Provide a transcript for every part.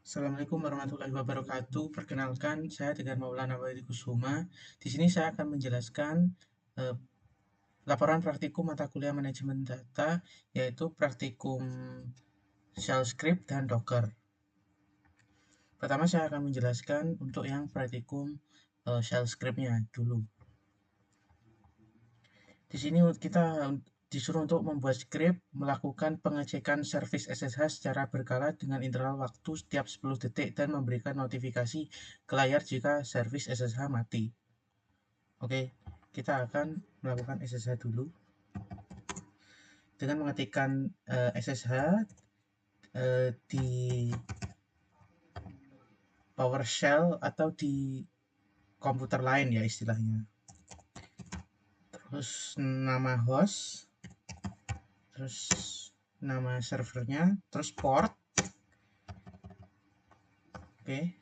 Assalamualaikum warahmatullahi wabarakatuh. Perkenalkan, saya dengan Maulana Waidi Kusuma. Di sini saya akan menjelaskan eh, laporan praktikum mata kuliah manajemen data, yaitu praktikum Shell Script dan Docker. Pertama, saya akan menjelaskan untuk yang praktikum Shell Script-nya dulu. Di sini kita disuruh untuk membuat script, melakukan pengecekan service SSH secara berkala dengan interval waktu setiap 10 detik dan memberikan notifikasi ke layar jika service SSH mati. Oke, kita akan melakukan SSH dulu dengan mengetikkan SSH di PowerShell atau di komputer lain ya istilahnya. Terus nama host, terus nama servernya, terus port. Oke,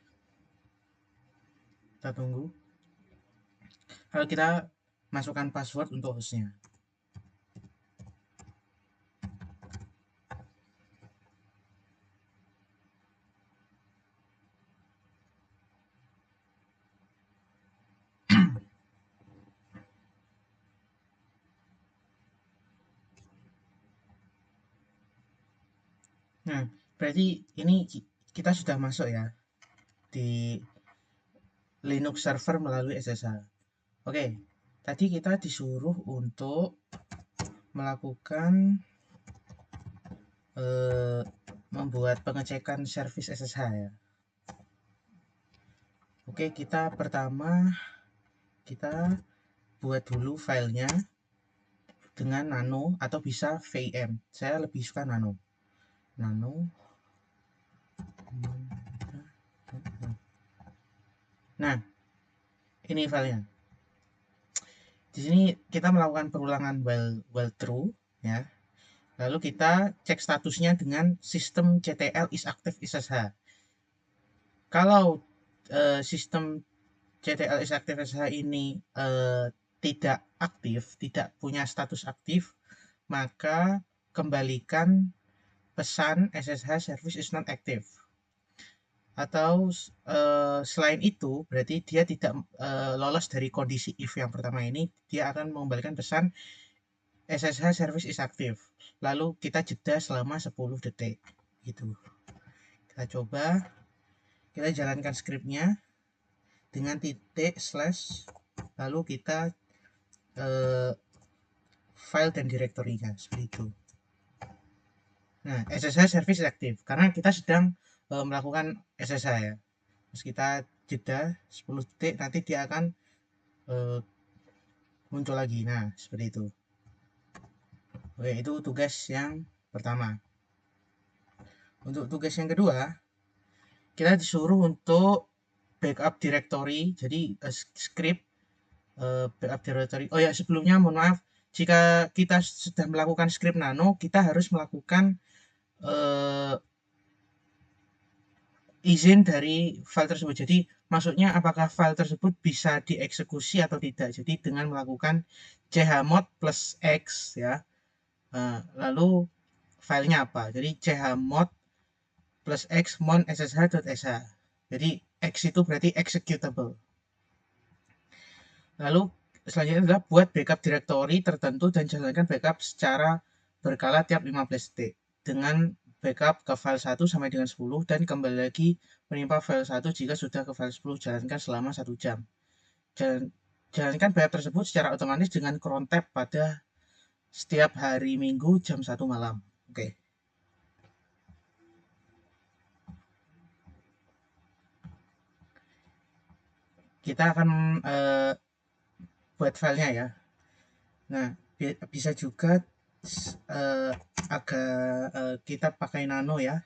kita tunggu. Lalu kita masukkan password untuk hostnya. Nah, berarti ini kita sudah masuk ya di Linux server melalui SSH. Oke, tadi kita disuruh untuk melakukan membuat pengecekan service SSH ya. Oke, kita pertama kita buat dulu filenya dengan nano atau bisa VM. Saya lebih suka nano. Nano. Nah, ini filenya. Di sini kita melakukan perulangan while true ya. Lalu kita cek statusnya dengan sistem CTL is active SSH. Kalau sistem CTL is active SSH ini tidak aktif, tidak punya status aktif, maka kembalikan pesan SSH service is not active. Atau selain itu, berarti dia tidak lolos dari kondisi if yang pertama ini, dia akan mengembalikan pesan SSH service is active. Lalu kita jeda selama 10 detik. Gitu. Kita coba, kita jalankan scriptnya dengan titik slash, lalu kita file dan direktorinya seperti itu. Nah, SSH service aktif karena kita sedang melakukan SSH ya. Terus kita jeda 10 detik, nanti dia akan muncul lagi. Nah, seperti itu. Oke, itu tugas yang pertama. Untuk tugas yang kedua, kita disuruh untuk backup directory. Jadi script backup directory. Oh ya, sebelumnya mohon maaf, jika kita sudah melakukan script nano, kita harus melakukan izin dari file tersebut. Jadi maksudnya apakah file tersebut bisa dieksekusi atau tidak. Jadi dengan melakukan chmod plus x ya. Lalu filenya apa? Jadi chmod plus x mon ssh.sh. Jadi x itu berarti executable. Lalu selanjutnya adalah buat backup directory tertentu dan jalankan backup secara berkala tiap 15 detik dengan backup ke file 1 sampai dengan 10 dan kembali lagi menimpa file 1 jika sudah ke file 10, jalankan selama 1 jam. Jalankan backup tersebut secara otomatis dengan cron tab pada setiap hari Minggu jam 1 malam. Oke. Kita akan buat filenya ya. Nah, bisa juga agak kita pakai nano ya.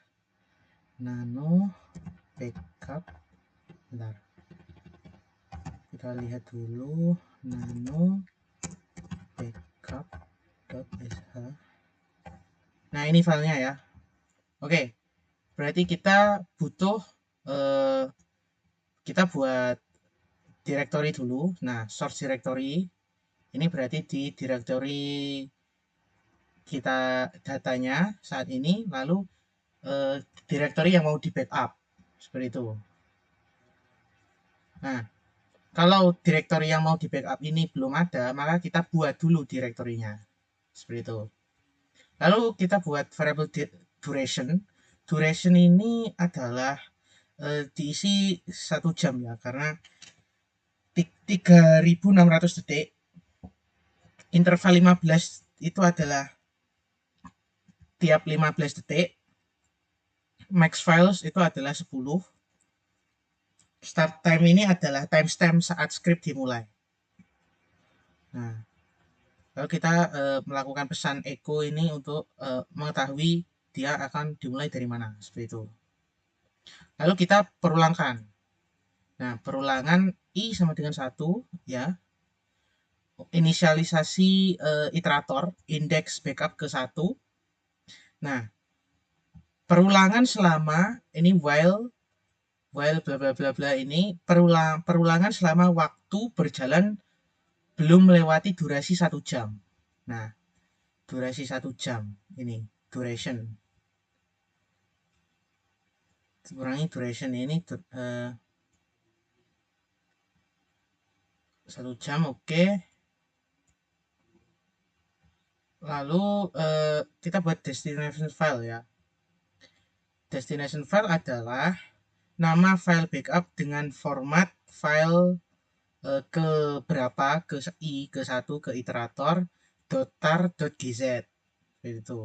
Nano backup. Bentar. Kita lihat dulu nano backup.sh. Nah, ini filenya ya. Oke. Berarti kita butuh kita buat directory dulu. Nah, source directory ini berarti di directory kita datanya saat ini, lalu directory yang mau di backup. seperti itu. Nah, kalau direktori yang mau di backup ini belum ada, maka kita buat dulu direktorinya, seperti itu. Lalu kita buat variable duration. Duration ini adalah diisi 1 jam ya, karena 3600 detik. Interval 15 itu adalah tiap 15 detik. Max files itu adalah 10. Start time ini adalah timestamp saat script dimulai. Nah, lalu kita melakukan pesan echo ini untuk mengetahui dia akan dimulai dari mana, seperti itu. Lalu kita perulangkan. Nah, perulangan I sama dengan 1 ya. Inisialisasi iterator index backup ke 1. Nah, perulangan selama ini while bla bla bla bla ini perulangan selama waktu berjalan belum melewati durasi 1 jam. Nah, durasi 1 jam ini duration. Kurangi duration ini 1 jam, oke. Lalu kita buat destination file ya. Destination file adalah nama file backup dengan format file ke berapa, ke i, ke 1, ke iterator, .tar.gz, itu.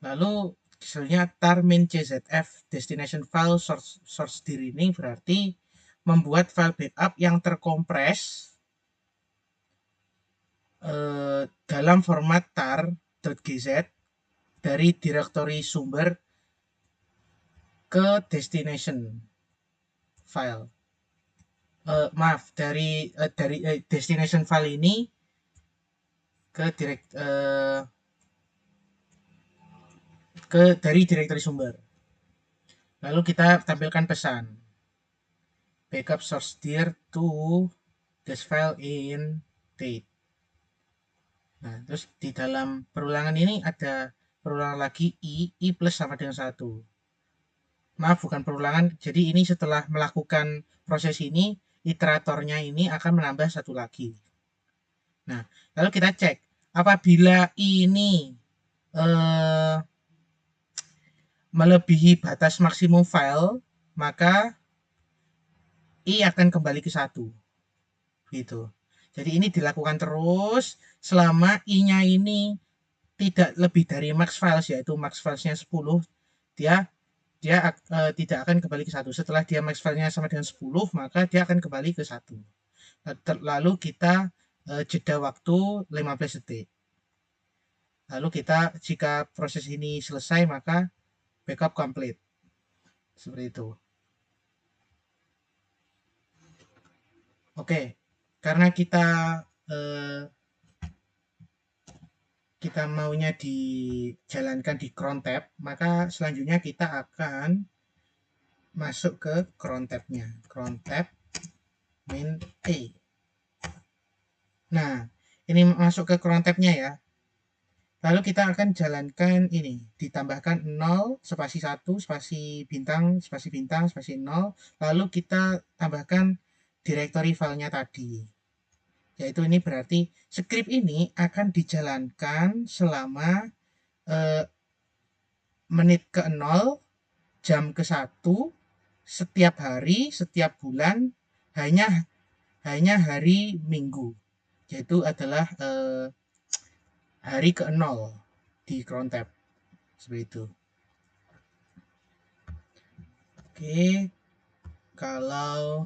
Lalu misalnya tar min czf destination file source dir ini berarti membuat file backup yang terkompres dalam format tar.gz dari direktori sumber ke destination file. Maaf, dari destination file ini ke dari direktori sumber. Lalu kita tampilkan pesan backup source dir to this file in date. Nah, terus di dalam perulangan ini ada perulangan lagi i plus sama dengan 1. Maaf, bukan perulangan. Jadi ini setelah melakukan proses ini, iteratornya ini akan menambah 1 lagi. Nah, lalu kita cek apabila ini melebihi batas maksimum file, maka i akan kembali ke 1. Gitu. Jadi ini dilakukan terus selama i-nya ini tidak lebih dari max files, yaitu max filesnya 10, dia tidak akan kembali ke 1. Setelah dia max filenya sama dengan 10, maka dia akan kembali ke 1. Lalu kita jeda waktu 15 detik. Lalu kita, jika proses ini selesai, maka backup complete. Seperti itu. Oke, karena kita maunya dijalankan di cron tab, maka selanjutnya kita akan masuk ke cron tab-nya. Cron tab min E. Nah, ini masuk ke cron tab-nya ya. Lalu kita akan jalankan ini, ditambahkan 0, spasi 1, spasi bintang, spasi 0. Lalu kita tambahkan direktori filenya tadi. Yaitu ini berarti script ini akan dijalankan selama menit ke 0, jam ke 1, setiap hari, setiap bulan, hanya hari Minggu. Yaitu adalah hari ke-0 di cron tab. Seperti itu. Oke, kalau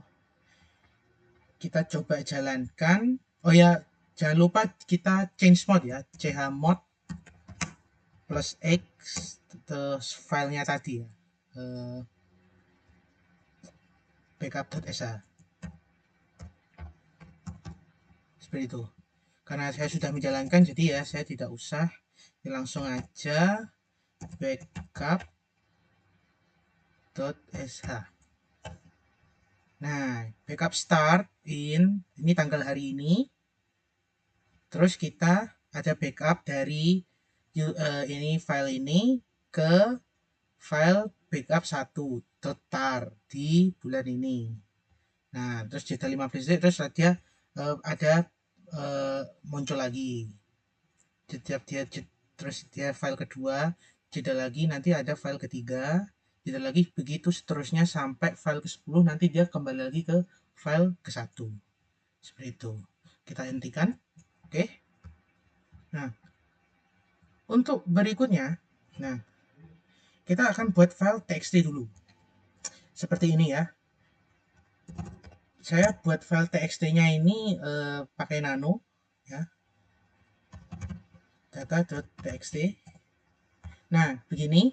kita coba jalankan, oh ya, jangan lupa kita change mode ya, chmod plus x, terus filenya tadi ya, backup.sh, seperti itu. Karena saya sudah menjalankan, jadi ya saya tidak usah, langsung aja backup.sh. Nah, backup start ini tanggal hari ini. Terus kita ada backup dari ini file ini ke file backup 1 di bulan ini. Nah, terus jeda 15 detik, terus dia ada muncul lagi. Terus dia file kedua, jeda lagi, nanti ada file ketiga, jeda lagi, begitu seterusnya sampai file ke-10, nanti dia kembali lagi ke file ke-1. Seperti itu. Kita hentikan. Oke. Nah, untuk berikutnya, nah, kita akan buat file txt dulu. Seperti ini ya. Saya buat file txt-nya ini pakai nano ya. Data.txt. Nah, begini.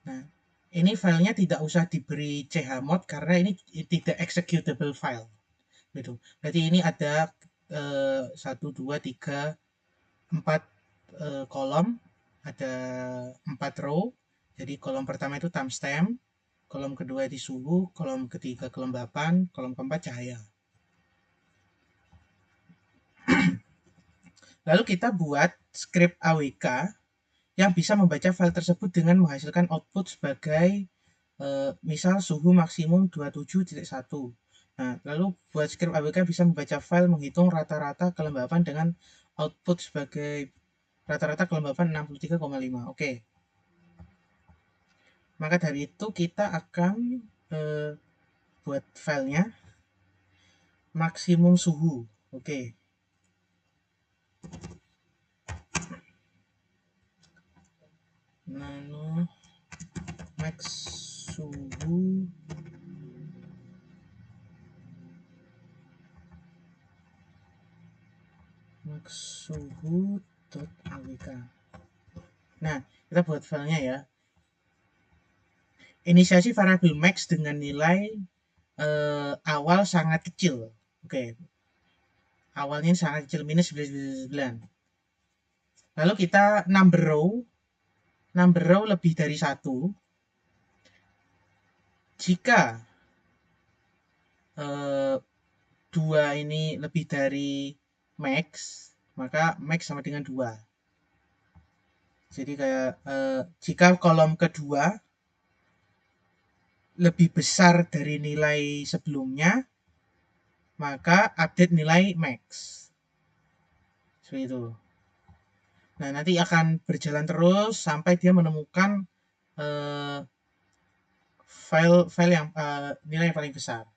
Nah, ini filenya tidak usah diberi chmod karena ini tidak executable file. Gitu. Berarti ini ada 1, 2, 3, 4 kolom, ada 4 row. Jadi kolom pertama itu timestamp, kolom kedua itu suhu, kolom ketiga kelembapan, kolom keempat cahaya. Lalu kita buat script awk yang bisa membaca file tersebut dengan menghasilkan output sebagai misal suhu maksimum 27.1. Nah, lalu buat script awk bisa membaca file menghitung rata-rata kelembapan dengan output sebagai rata-rata kelembapan 63,5. Oke. Maka dari itu kita akan buat filenya maksimum suhu. Oke. Nano max suhu suhu.awk. Nah, kita buat filenya ya. Inisiasi variabel max dengan nilai awal sangat kecil. Oke. Awalnya sangat kecil, minus 9. Lalu kita number row lebih dari 1. Jika 2 ini lebih dari max, maka max sama dengan 2. Jadi kayak jika kolom kedua lebih besar dari nilai sebelumnya, maka update nilai max. Seperti itu. Nah, nanti akan berjalan terus sampai dia menemukan file yang nilai yang paling besar.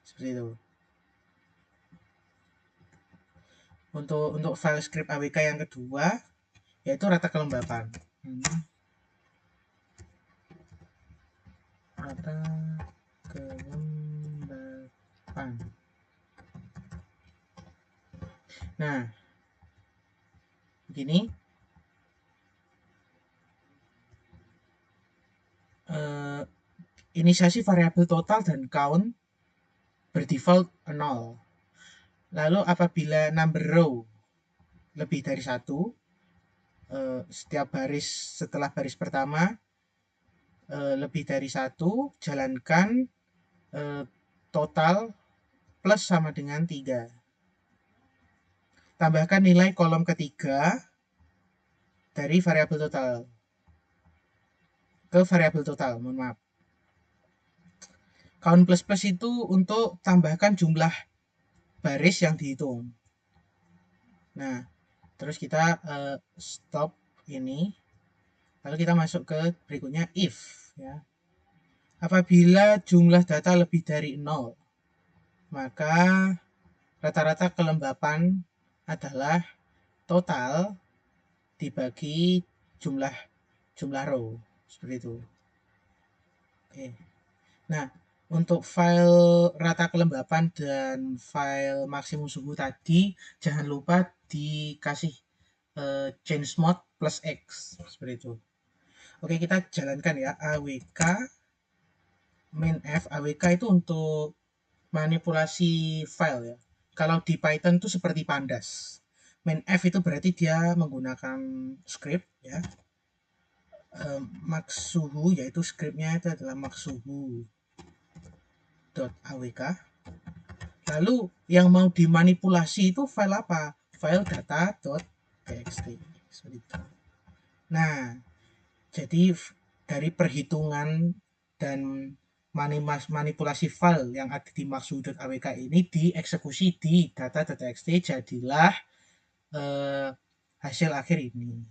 Seperti itu. Untuk file script awk yang kedua, yaitu rata kelembapan. Rata kelembapan. Nah, begini. Inisiasi variabel total dan count berdefault 0. Lalu apabila number row lebih dari 1, setiap baris setelah baris pertama lebih dari 1, jalankan total plus sama dengan 3. Tambahkan nilai kolom ketiga dari variabel total ke variabel total, mohon maaf. Count plus plus itu untuk tambahkan jumlah baris yang dihitung. Nah, terus kita stop ini. Lalu kita masuk ke berikutnya if ya. Apabila jumlah data lebih dari 0, maka rata-rata kelembapan adalah total dibagi jumlah row, seperti itu. Oke. Nah, untuk file rata kelembapan dan file maksimum suhu tadi jangan lupa dikasih change mode plus X, seperti itu. Oke, kita jalankan ya. awk mainf. Awk itu untuk manipulasi file ya. Kalau di Python itu seperti pandas. Mainf itu berarti dia menggunakan script ya. Max suhu, yaitu scriptnya itu adalah max suhu.awk. Lalu yang mau dimanipulasi itu file apa? File data.txt. Seperti itu. Nah, jadi dari perhitungan dan manipulasi file yang ada di max.awk ini dieksekusi di data.txt, jadilah hasil akhir ini.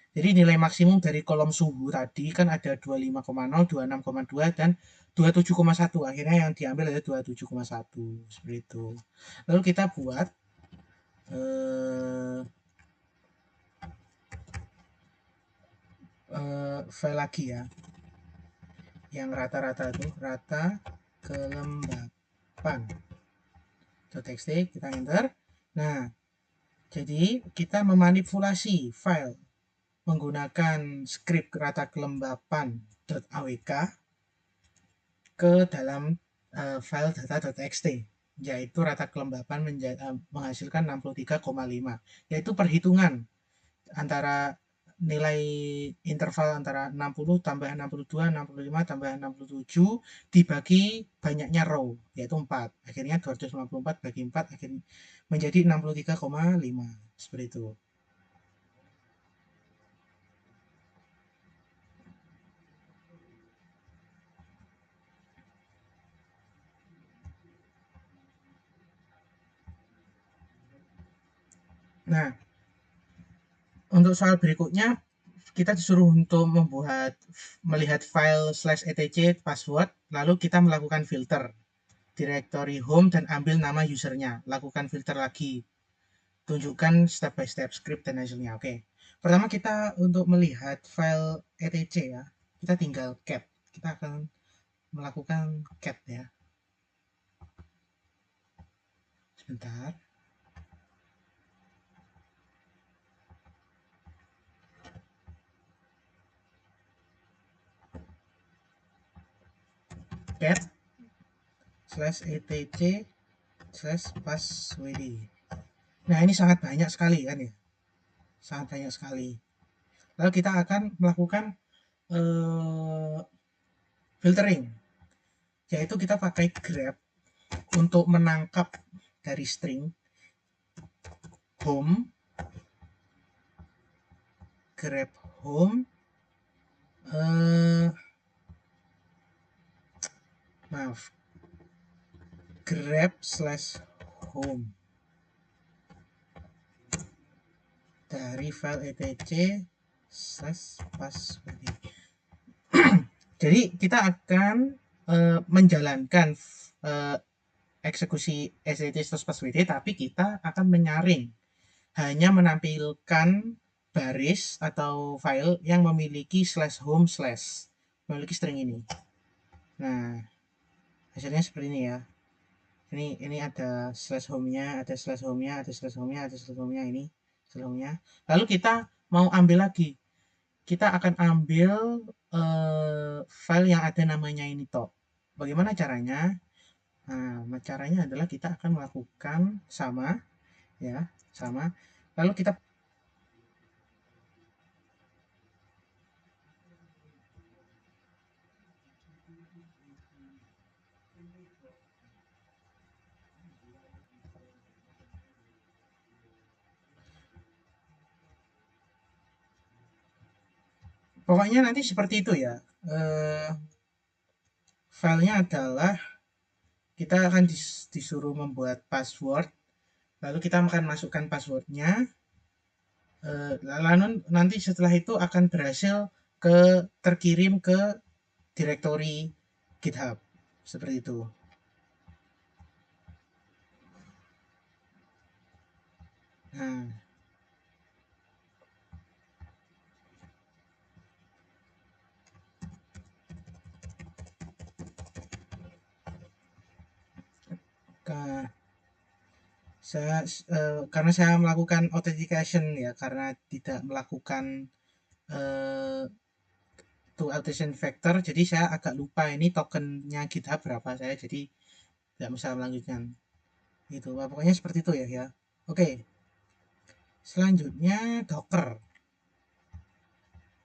Jadi nilai maksimum dari kolom suhu tadi kan ada 25,0, 26,2, dan 27,1. Akhirnya yang diambil adalah 27,1. Seperti itu. Lalu kita buat file lagi ya. Yang rata-rata itu rata kelembapan .txt, kita enter. Nah, jadi kita memanipulasi file menggunakan script rata kelembapan .awk ke dalam file data.txt, yaitu rata kelembapan menghasilkan 63,5, yaitu perhitungan antara nilai interval antara 60 tambah 62, 65 tambah 67 dibagi banyaknya row, yaitu 4. Akhirnya 254 bagi 4 akhirnya menjadi 63,5. Seperti itu. Nah, untuk soal berikutnya kita disuruh untuk melihat file /etc password, lalu kita melakukan filter directory home dan ambil nama usernya, lakukan filter lagi, tunjukkan step by step script dan hasilnya. Oke, pertama kita untuk melihat file etc ya, kita tinggal cat, kita akan melakukan cat ya, sebentar. Cat /etc/passwd. Nah, ini sangat banyak sekali kan ya, sangat banyak sekali. Lalu kita akan melakukan filtering, yaitu kita pakai grep untuk menangkap dari string home, grep home, grep/home dari file etc/passwd. Jadi kita akan menjalankan eksekusi etc/passwd, tapi kita akan menyaring, hanya menampilkan baris atau file yang memiliki /home/ memiliki string ini. Nah, hasilnya seperti ini ya. Ini ada /home-nya, ada /home-nya, ada /home-nya, ada /home-nya, ini /home-nya. Lalu kita mau ambil lagi. Kita akan ambil file yang ada namanya ini toh. Bagaimana caranya? Nah, caranya adalah kita akan melakukan sama ya, sama. Lalu kita pokoknya nanti seperti itu ya. Filenya adalah kita akan disuruh membuat password, lalu kita akan masukkan passwordnya, lalu nanti setelah itu akan berhasil terkirim ke direktori GitHub seperti itu. Nah, karena saya melakukan authentication ya, karena tidak melakukan to authentication factor, jadi saya agak lupa ini tokennya GitHub berapa saya, jadi tidak bisa melanjutkan gitu. Pokoknya seperti itu ya ya. Oke, selanjutnya Docker.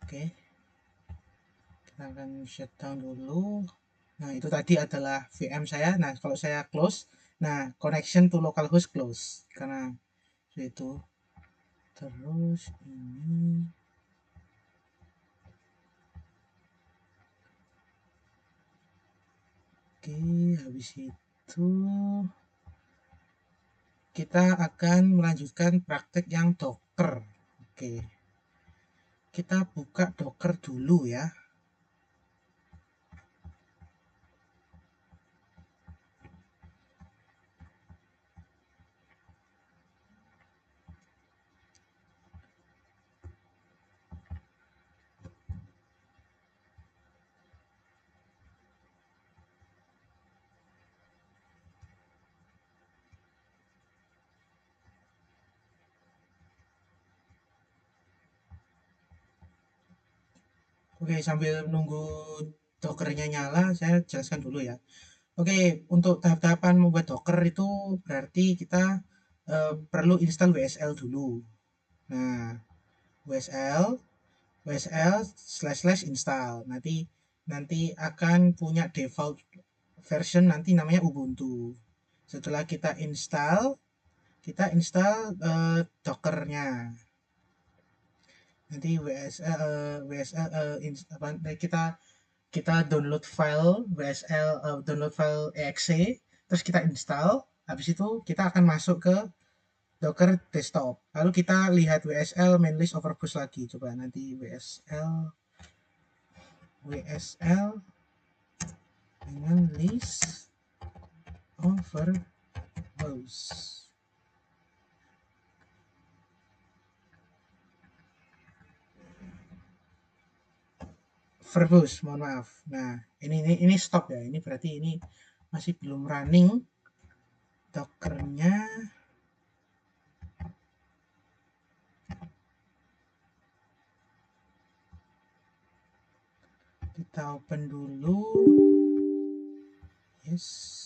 Oke, kita akan shutdown dulu. Nah, itu tadi adalah VM saya. Nah, kalau saya close, nah, connection to localhost close karena itu. Terus ini Habis itu kita akan melanjutkan praktek yang Docker. Oke, kita buka Docker dulu ya. Oke, sambil menunggu Dockernya nyala, saya jelaskan dulu ya. Oke, untuk tahap-tahapan membuat Docker itu berarti kita perlu install WSL dulu. Nah, WSL, WSL // install. Nanti akan punya default version nanti namanya Ubuntu. Setelah kita install Dockernya. Nanti WSL apa, kita download file WSL, download file exe, terus kita install. Habis itu kita akan masuk ke Docker desktop. Lalu kita lihat WSL main list overviews lagi. Coba nanti WSL main list overviews. Verbose, mohon maaf. Nah, ini stop ya. Ini berarti ini masih belum running Dockernya. Kita open dulu. Yes.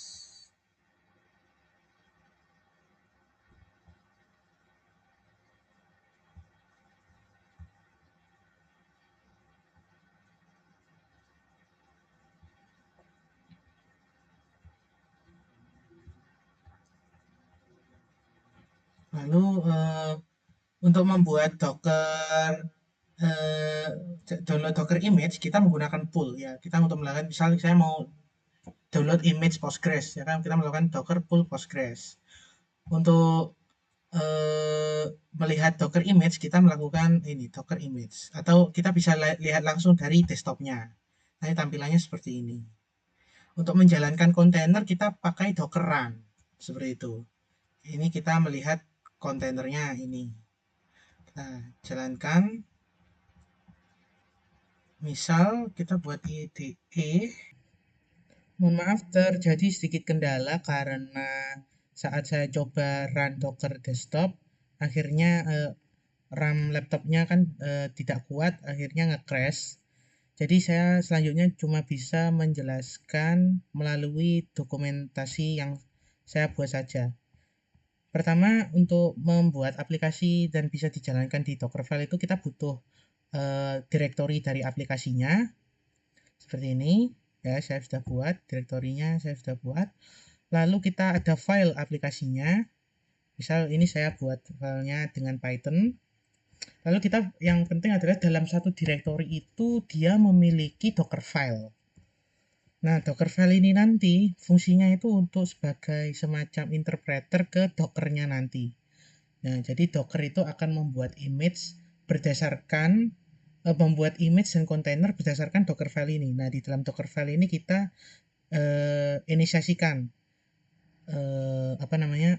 Lalu untuk membuat Docker download Docker image, kita menggunakan pool ya. Kita untuk melakukan, misalnya saya mau download image Postgres ya kan, kita melakukan Docker pool Postgres. Untuk melihat Docker image, kita melakukan ini Docker image, atau kita bisa lihat langsung dari desktopnya. Nanti tampilannya seperti ini. Untuk menjalankan kontainer kita pakai Docker Run seperti itu. Ini kita melihat kontainernya ini. Kita jalankan. Misal kita buat IDE. Mohon maaf, terjadi sedikit kendala karena saat saya coba run Docker desktop, akhirnya RAM laptopnya kan tidak kuat, akhirnya nge-crash. Jadi saya selanjutnya cuma bisa menjelaskan melalui dokumentasi yang saya buat saja. Pertama, untuk membuat aplikasi dan bisa dijalankan di Dockerfile itu kita butuh direktori dari aplikasinya. Seperti ini. Ya, saya sudah buat direktorinya, saya sudah buat. Lalu kita ada file aplikasinya. Misal ini saya buat filenya dengan Python. Lalu kita, yang penting adalah dalam satu direktori itu dia memiliki Dockerfile. Nah, Dockerfile ini nanti fungsinya itu untuk sebagai semacam interpreter ke Dockernya nanti. Nah, jadi Docker itu akan membuat image berdasarkan membuat image dan kontainer berdasarkan Dockerfile ini. Nah, di dalam Dockerfile ini kita inisiasikan apa namanya,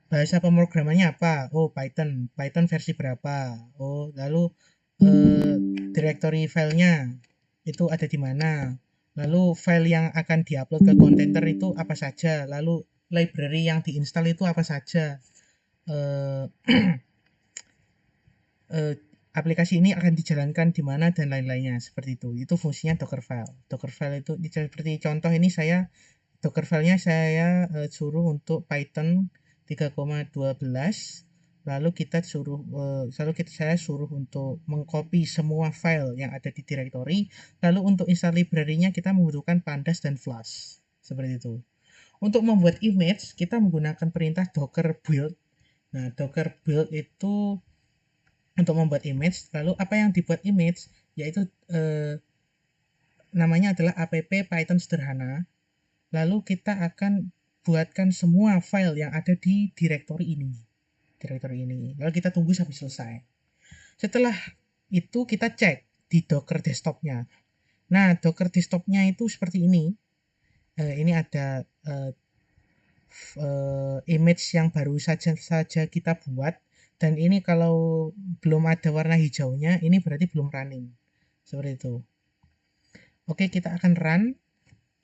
bahasa pemrogramannya apa. Oh, Python versi berapa. Oh, lalu directory filenya itu ada di mana, lalu file yang akan diupload ke kontainer itu apa saja, lalu library yang diinstal itu apa saja, eh, aplikasi ini akan dijalankan di mana dan lain-lainnya, seperti itu. Itu fungsinya Dockerfile. Dockerfile itu seperti contoh ini, Dockerfile-nya saya suruh untuk Python 3,12. Lalu saya suruh untuk mengcopy semua file yang ada di directory. Lalu untuk install library-nya kita membutuhkan pandas dan flash. Seperti itu. Untuk membuat image kita menggunakan perintah docker build. Nah, docker build itu untuk membuat image. Lalu apa yang dibuat image yaitu namanya adalah app Python sederhana. Lalu kita akan buatkan semua file yang ada di direktori ini. Lalu kita tunggu sampai selesai. Setelah itu kita cek di Docker desktopnya. Nah, Docker desktopnya itu seperti ini. Ini ada image yang baru saja kita buat, dan ini kalau belum ada warna hijaunya, ini berarti belum running. Seperti itu. Oke, kita akan run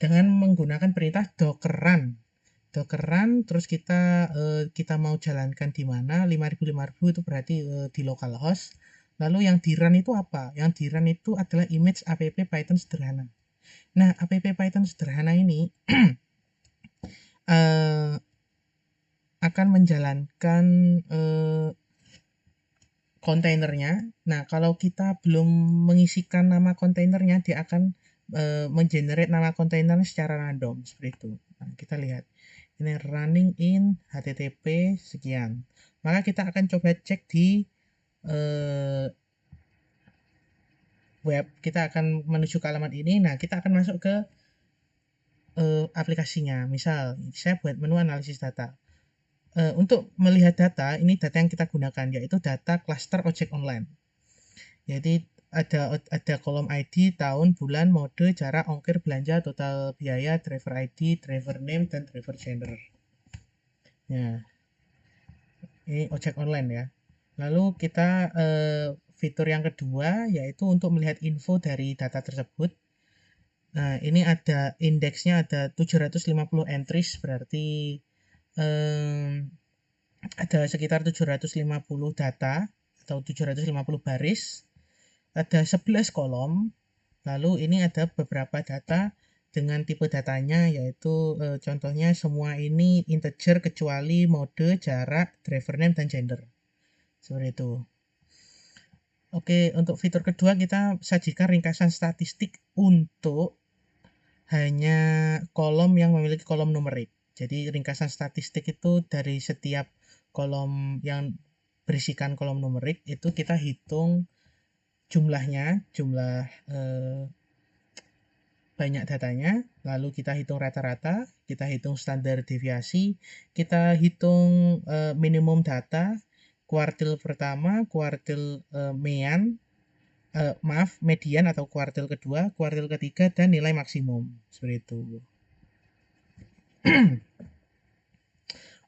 dengan menggunakan perintah docker run. Docker run, terus kita mau jalankan di mana, 5000 itu berarti di localhost. Lalu yang di run itu apa? Yang di run itu adalah image app Python sederhana. Nah, app Python sederhana ini akan menjalankan kontainernya. Nah, kalau kita belum mengisikan nama kontainernya, dia akan mengenerate nama kontainernya secara random seperti itu. Nah, kita lihat ini running in http sekian. Maka kita akan coba cek di web. Kita akan menuju ke alamat ini. Nah, kita akan masuk ke aplikasinya. Misal saya buat menu analisis data. Untuk melihat data, ini data yang kita gunakan yaitu data cluster ojek online. Jadi ada kolom ID, tahun, bulan, mode, jarak, ongkir, belanja, total biaya, driver ID, driver name, dan driver gender. Nah, ini ojek online ya. Lalu kita fitur yang kedua yaitu untuk melihat info dari data tersebut. Nah, ini ada indeksnya, ada 750 entries, berarti ada sekitar 750 data atau 750 baris. Ada 11 kolom. Lalu ini ada beberapa data dengan tipe datanya, yaitu contohnya semua ini integer kecuali mode, jarak, driver name, dan gender. Seperti itu. Oke, untuk fitur kedua kita sajikan ringkasan statistik untuk hanya kolom yang memiliki kolom numerik. Jadi ringkasan statistik itu dari setiap kolom yang berisikan kolom numerik itu kita hitung jumlahnya, jumlah banyak datanya, lalu kita hitung rata-rata, kita hitung standar deviasi, kita hitung minimum data, kuartil pertama, kuartil median atau kuartil kedua, kuartil ketiga, dan nilai maksimum. Seperti itu.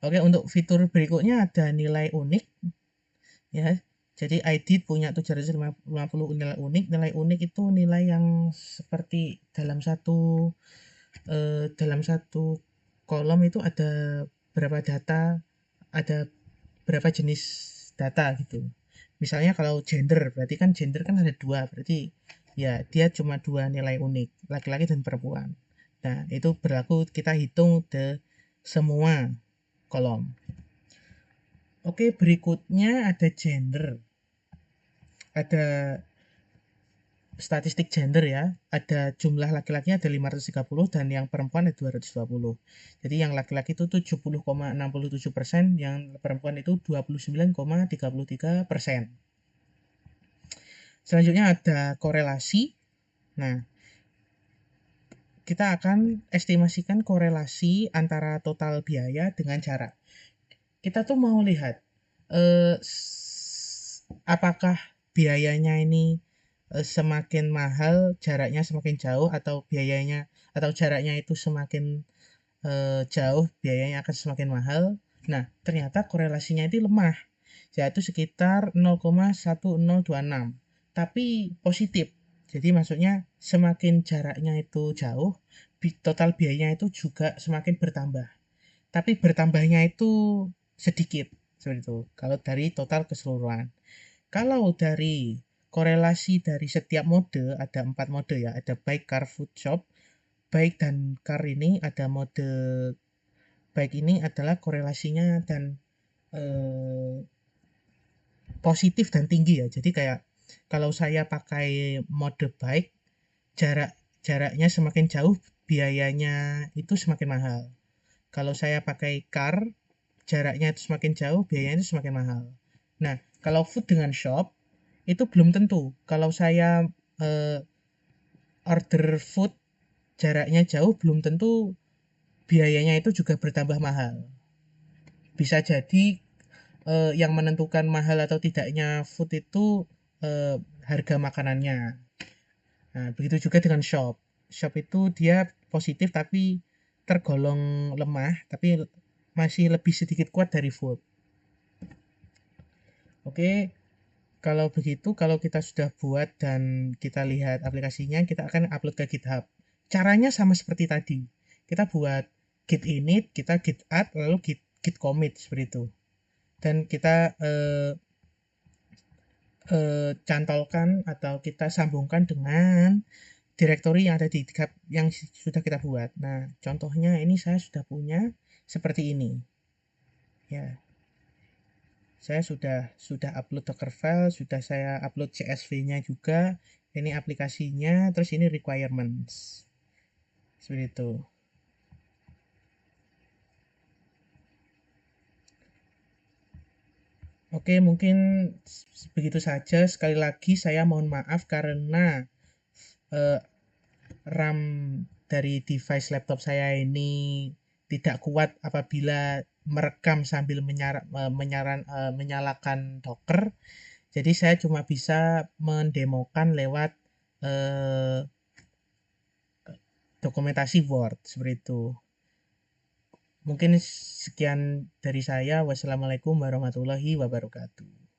Oke, untuk fitur berikutnya ada nilai unik. Ya, jadi ID punya 750 nilai unik. Nilai unik itu nilai yang seperti dalam satu kolom itu ada berapa data, ada berapa jenis data gitu. Misalnya kalau gender, berarti kan gender kan ada dua, berarti ya dia cuma dua nilai unik, laki-laki dan perempuan. Nah, itu berlaku kita hitung semua kolom. Oke, berikutnya ada gender. Ada statistik gender ya, ada jumlah laki-laki ada 530 dan yang perempuan ada 220. Jadi yang laki-laki itu 70,67%, yang perempuan itu 29,33%. Selanjutnya ada korelasi. Nah, kita akan estimasikan korelasi antara total biaya dengan jarak. Kita tuh mau lihat apakah biayanya ini semakin mahal, jaraknya semakin jauh, atau jaraknya itu semakin jauh, biayanya akan semakin mahal. Nah, ternyata korelasinya itu lemah, yaitu sekitar 0,1026, tapi positif. Jadi maksudnya semakin jaraknya itu jauh, total biayanya itu juga semakin bertambah. Tapi bertambahnya itu sedikit, seperti itu. Kalau dari total keseluruhan. Kalau dari korelasi dari setiap mode, ada 4 mode ya, ada bike, car, food, shop. Bike dan car ini ada mode bike ini adalah korelasinya dan positif dan tinggi ya. Jadi kayak kalau saya pakai mode bike, jaraknya semakin jauh, biayanya itu semakin mahal. Kalau saya pakai car, jaraknya itu semakin jauh, biayanya itu semakin mahal. Nah, kalau food dengan shop itu belum tentu. Kalau saya order food jaraknya jauh belum tentu biayanya itu juga bertambah mahal. Bisa jadi yang menentukan mahal atau tidaknya food itu harga makanannya. Nah, begitu juga dengan shop. Shop itu dia positif tapi tergolong lemah, tapi masih lebih sedikit kuat dari food. Oke, kalau begitu, kalau kita sudah buat dan kita lihat aplikasinya, kita akan upload ke GitHub. Caranya sama seperti tadi. Kita buat git init, kita git add, lalu git commit seperti itu. Dan kita cantolkan atau kita sambungkan dengan direktori yang ada di GitHub yang sudah kita buat. Nah, contohnya ini saya sudah punya seperti ini. Ya, saya sudah upload Docker file, sudah saya upload CSV-nya juga. Ini aplikasinya, terus ini requirements. Seperti itu. Oke, mungkin begitu saja. Sekali lagi saya mohon maaf karena eh, RAM dari device laptop saya ini tidak kuat apabila merekam sambil menyalakan Docker. Jadi saya cuma bisa mendemokan lewat eh, dokumentasi Word seperti itu. Mungkin sekian dari saya. Wassalamualaikum warahmatullahi wabarakatuh.